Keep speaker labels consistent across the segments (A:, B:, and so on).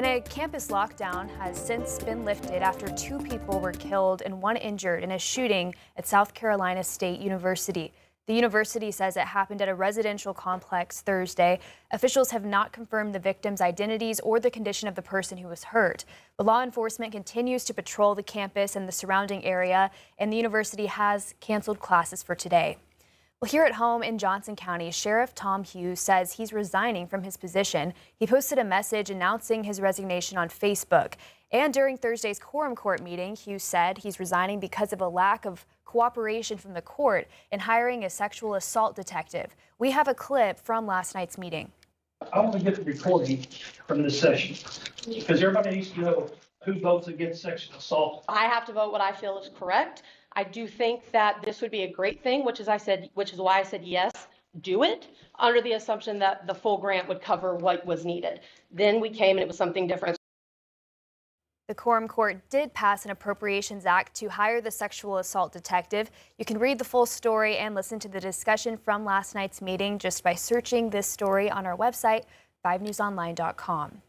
A: And a campus lockdown has since been lifted after 2 people were killed and 1 injured in a shooting at South Carolina State University. The university says it happened at a residential complex Thursday. Officials have not confirmed the victims' identities or the condition of the person who was hurt. But law enforcement continues to patrol the campus and the surrounding area, and the university has canceled classes for today. Well, here at home in Johnson County, Sheriff Tom Hughes says he's resigning from his position. He posted a message announcing his resignation on Facebook. And during Thursday's quorum court meeting, Hughes said he's resigning because of a lack of cooperation from the court in hiring a sexual assault detective. We have a clip from last night's meeting.
B: I want to get the recording from this session because everybody needs to know who votes against sexual assault.
C: I have to vote what I feel is correct. I do think that this would be a great thing, which is why I said yes, do it, under the assumption that the full grant would cover what was needed. Then we came and it was something different.
A: The quorum court did pass an Appropriations Act to hire the sexual assault detective. You can read the full story and listen to the discussion from last night's meeting just by searching this story on our website, 5newsonline.com.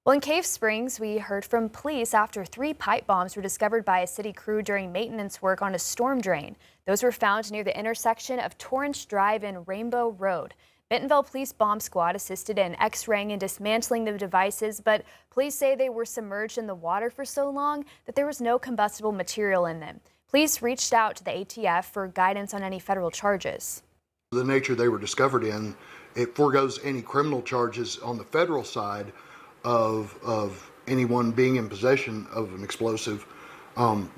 A: Well, in Cave Springs, we heard from police after 3 pipe bombs were discovered by a city crew during maintenance work on a storm drain. Those were found near the intersection of Torrance Drive and Rainbow Road. Bentonville Police Bomb Squad assisted in X-raying and dismantling the devices, but police say they were submerged in the water for so long that there was no combustible material in them. Police reached out to the ATF for guidance on any federal charges.
D: The nature they were discovered in, it foregoes any criminal charges on the federal side of anyone being in possession of an explosive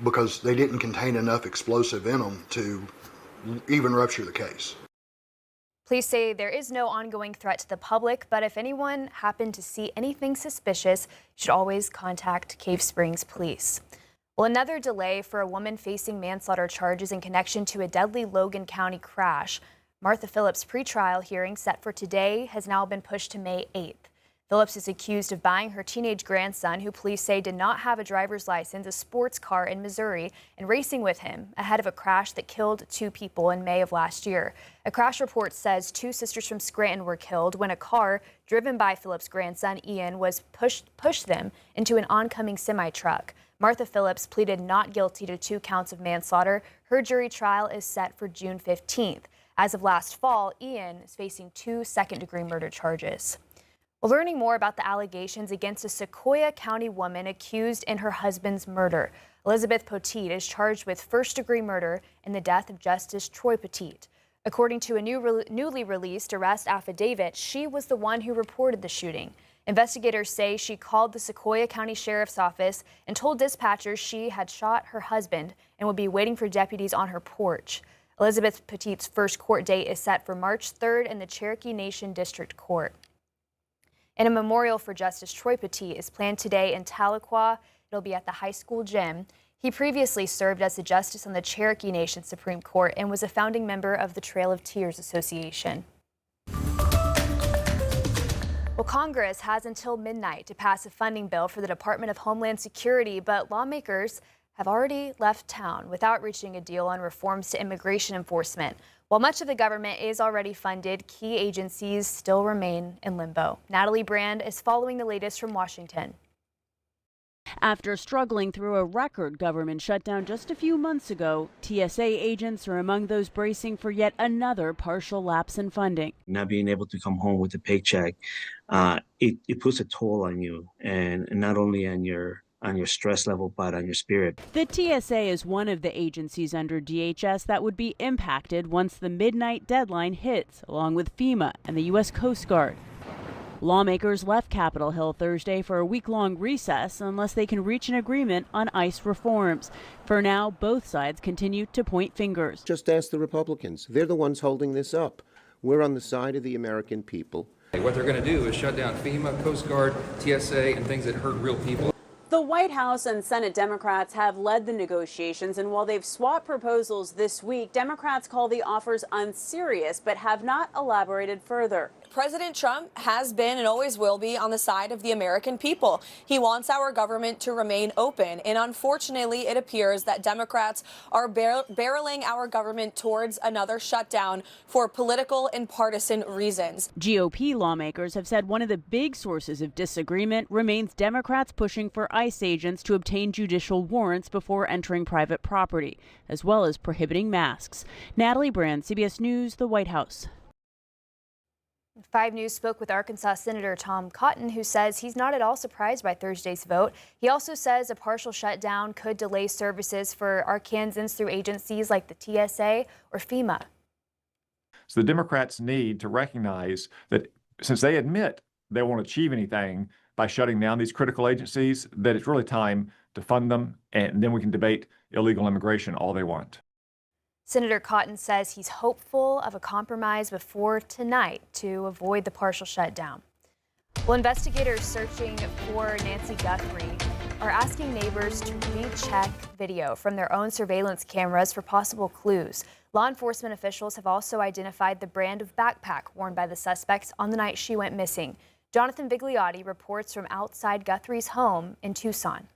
D: because they didn't contain enough explosive in them to even rupture the case.
A: Police say there is no ongoing threat to the public, but if anyone happened to see anything suspicious, you should always contact Cave Springs Police. Well, another delay for a woman facing manslaughter charges in connection to a deadly Logan County crash. Martha Phillips' pretrial hearing set for today has now been pushed to May 8th. Phillips is accused of buying her teenage grandson, who police say did not have a driver's license, a sports car in Missouri, and racing with him ahead of a crash that killed 2 people in May of last year. A crash report says 2 sisters from Scranton were killed when a car driven by Phillips' grandson, Ian, was pushed them into an oncoming semi-truck. Martha Phillips pleaded not guilty to 2 counts of manslaughter. Her jury trial is set for June 15th. As of last fall, Ian is facing 2 second-degree murder charges. Well, learning more about the allegations against a Sequoia County woman accused in her husband's murder. Elizabeth Poteet is charged with first-degree murder in the death of Justice Troy Poteet. According to a newly released arrest affidavit, she was the one who reported the shooting. Investigators say she called the Sequoia County Sheriff's Office and told dispatchers she had shot her husband and would be waiting for deputies on her porch. Elizabeth Poteet's first court date is set for March 3rd in the Cherokee Nation District Court. And a memorial for Justice Troy Poteet is planned today in Tahlequah. It'll be at the high school gym. He previously served as a justice on the Cherokee Nation Supreme Court and was a founding member of the Trail of Tears Association. Well, Congress has until midnight to pass a funding bill for the Department of Homeland Security, but lawmakers have already left town without reaching a deal on reforms to immigration enforcement. While much of the government is already funded, key agencies still remain in limbo. Natalie Brand is following the latest from Washington.
E: After struggling through a record government shutdown just a few months ago, TSA agents are among those bracing for yet another partial lapse in funding.
F: Not being able to come home with a paycheck, it puts a toll on you, and not only on your stress level, but on your spirit.
E: The TSA is one of the agencies under DHS that would be impacted once the midnight deadline hits, along with FEMA and the U.S. Coast Guard. Lawmakers left Capitol Hill Thursday for a week-long recess unless they can reach an agreement on ICE reforms. For now, both sides continue to point fingers.
G: Just ask the Republicans. They're the ones holding this up. We're on the side of the American people.
H: What they're going to do is shut down FEMA, Coast Guard, TSA, and things that hurt real people.
I: The White House and Senate Democrats have led the negotiations, and while they've swapped proposals this week, Democrats call the offers unserious but have not elaborated further.
J: President Trump has been and always will be on the side of the American people. He wants our government to remain open. And unfortunately, it appears that Democrats are barreling our government towards another shutdown for political and partisan reasons.
E: GOP lawmakers have said one of the big sources of disagreement remains Democrats pushing for ICE agents to obtain judicial warrants before entering private property, as well as prohibiting masks. Natalie Brand, CBS News, the White House.
A: 5 News spoke with Arkansas Senator Tom Cotton, who says he's not at all surprised by Thursday's vote. He also says a partial shutdown could delay services for Arkansans through agencies like the TSA or FEMA.
K: So the Democrats need to recognize that since they admit they won't achieve anything by shutting down these critical agencies, that it's really time to fund them, and then we can debate illegal immigration all they want.
A: Senator Cotton says he's hopeful of a compromise before tonight to avoid the partial shutdown. Well, investigators searching for Nancy Guthrie are asking neighbors to recheck video from their own surveillance cameras for possible clues. Law enforcement officials have also identified the brand of backpack worn by the suspects on the night she went missing. Jonathan Vigliotti reports from outside Guthrie's home in Tucson.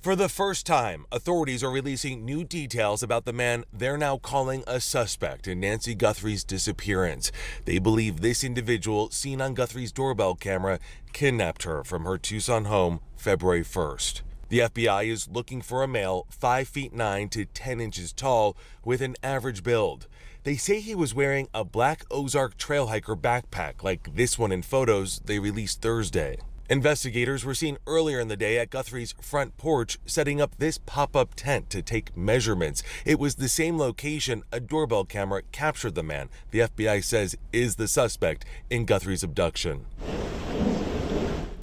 L: For the first time, authorities are releasing new details about the man they're now calling a suspect in Nancy Guthrie's disappearance. They believe this individual, seen on Guthrie's doorbell camera, kidnapped her from her Tucson home February 1st. The FBI is looking for a male 5'9" to 10 inches tall with an average build. They say he was wearing a black Ozark trail hiker backpack like this one in photos they released Thursday. Investigators were seen earlier in the day at Guthrie's front porch setting up this pop-up tent to take measurements. It was the same location a doorbell camera captured the man the FBI says is the suspect in Guthrie's abduction.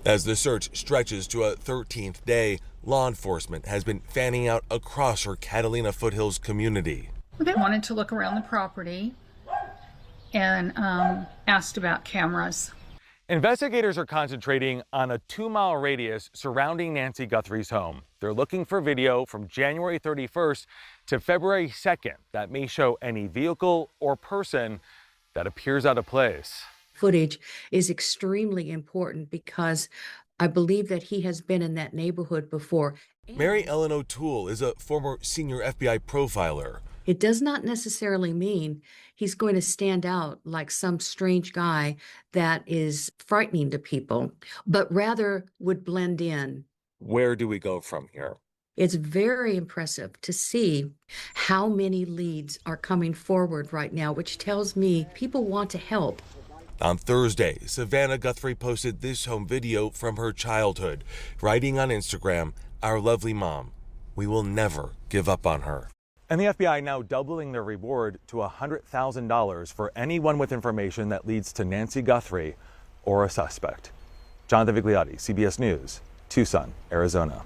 L: As the search stretches to a 13th day, law enforcement has been fanning out across her Catalina Foothills community.
M: They wanted to look around the property and asked about cameras.
L: Investigators are concentrating on a 2-mile radius surrounding Nancy Guthrie's home. They're looking for video from January 31st to February 2nd that may show any vehicle or person that appears out of place.
N: Footage is extremely important because I believe that he has been in that neighborhood before.
L: Mary Ellen O'Toole is a former senior FBI profiler.
N: It does not necessarily mean he's going to stand out like some strange guy that is frightening to people, but rather would blend in.
L: Where do we go from here?
N: It's very impressive to see how many leads are coming forward right now, which tells me people want to help.
L: On Thursday, Savannah Guthrie posted this home video from her childhood, writing on Instagram, "Our lovely mom. We will never give up on her." And the FBI now doubling their reward to $100,000 for anyone with information that leads to Nancy Guthrie or a suspect. Jonathan Vigliotti, CBS News, Tucson, Arizona.